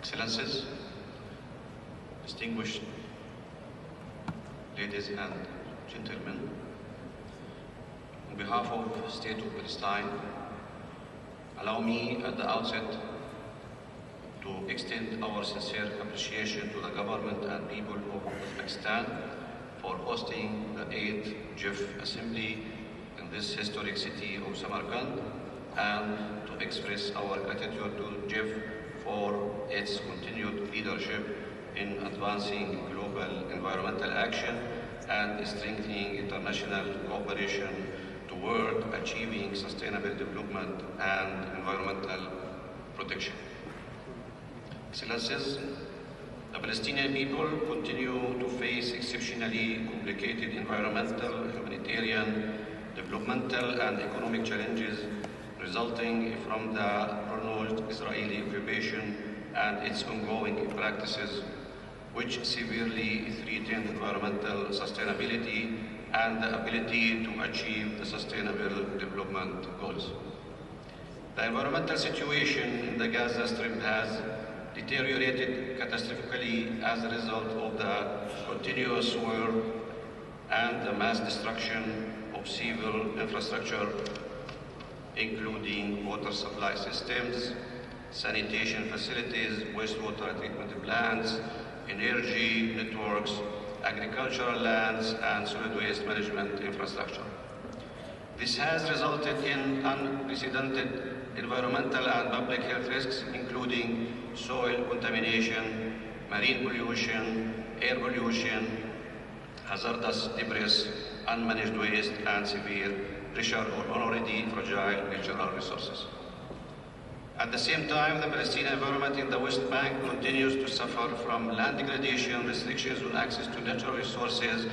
Excellencies, distinguished ladies and gentlemen, on behalf of the State of Palestine, allow me at the outset to extend our sincere appreciation to the government and people of Uzbekistan for hosting the 8th GIF Assembly in this historic city of Summerqand, and to express our gratitude to GIF for its continued leadership in advancing global environmental action and strengthening international cooperation toward achieving sustainable development and environmental protection. Excellencies, the Palestinian people continue to face exceptionally complicated environmental, humanitarian, developmental and economic challenges resulting from the prolonged Israeli occupation and its ongoing practices, which severely threaten environmental sustainability and the ability to achieve the sustainable development goals. The environmental situation in the Gaza Strip has deteriorated catastrophically as a result of the continuous war and the mass destruction of civil infrastructure, including water supply systems, sanitation facilities, wastewater treatment plants, energy networks, agricultural lands, and solid waste management infrastructure. This has resulted in unprecedented environmental and public health risks, including soil contamination, marine pollution, air pollution, hazardous debris, unmanaged waste, and severe pressure on already fragile natural resources. At the same time, the Palestinian environment in the West Bank continues to suffer from land degradation, restrictions on access to natural resources,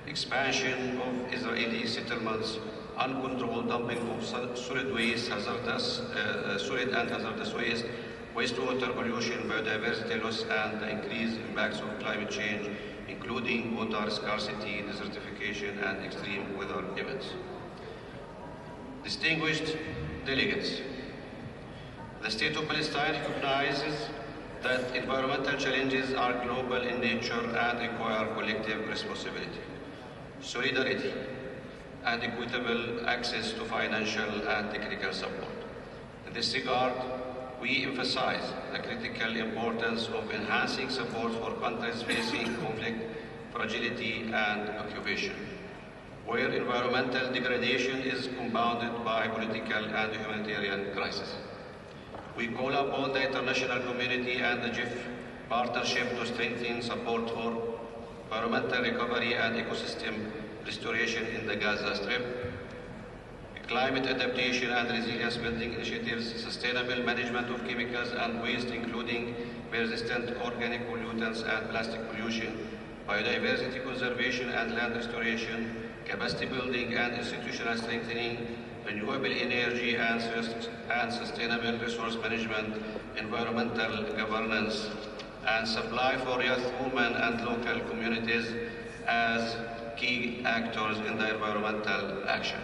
expansion of Israeli settlements, uncontrolled dumping of solid waste, solid and hazardous waste, wastewater pollution, biodiversity loss, and the increased impacts of climate change, including water scarcity, desertification, and extreme weather events. Distinguished delegates, the State of Palestine recognizes that environmental challenges are global in nature and require collective responsibility, solidarity, and equitable access to financial and technical support. In this regard, we emphasize the critical importance of enhancing support for countries facing conflict, fragility, and occupation, where environmental degradation is compounded by political and humanitarian crises. We call upon the international community and the GIF partnership to strengthen support for environmental recovery and ecosystem restoration in the Gaza Strip, climate adaptation and resilience building initiatives, sustainable management of chemicals and waste, including persistent organic pollutants and plastic pollution, biodiversity conservation and land restoration, capacity building and institutional strengthening, renewable energy and sustainable resource management, environmental governance, and supply for youth, women, and local communities as key actors in the environmental action.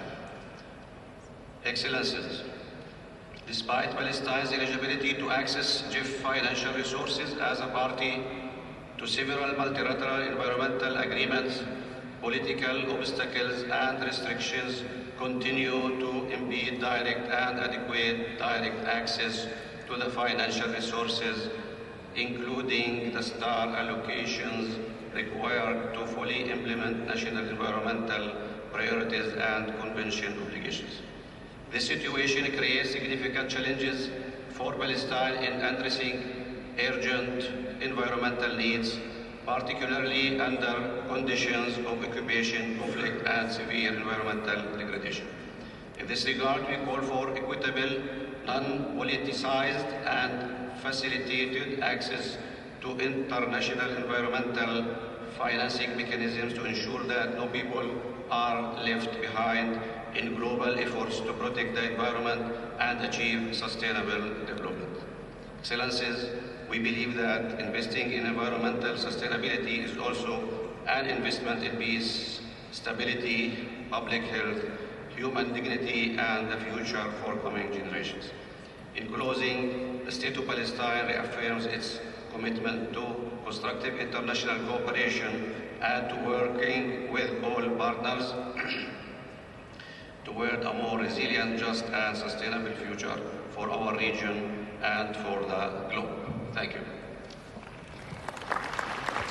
Excellencies, despite Palestine's eligibility to access GIF financial resources as a party to several multilateral environmental agreements, political obstacles and restrictions continue to impede direct and adequate direct access to the financial resources, including the STAR allocations required to fully implement national environmental priorities and convention obligations. This situation creates significant challenges for Palestine in addressing urgent environmental needs, particularly under conditions of occupation, conflict, and severe environmental degradation. In this regard, we call for equitable, non-politicized, and facilitated access to international environmental financing mechanisms to ensure that no people are left behind in global efforts to protect the environment and achieve sustainable development. Excellencies, we believe that investing in environmental sustainability is also an investment in peace, stability, public health, human dignity, and the future for coming generations. In closing, the State of Palestine reaffirms its commitment to constructive international cooperation and to working with all partners toward a more resilient, just and sustainable future for our region and for the globe. Thank you.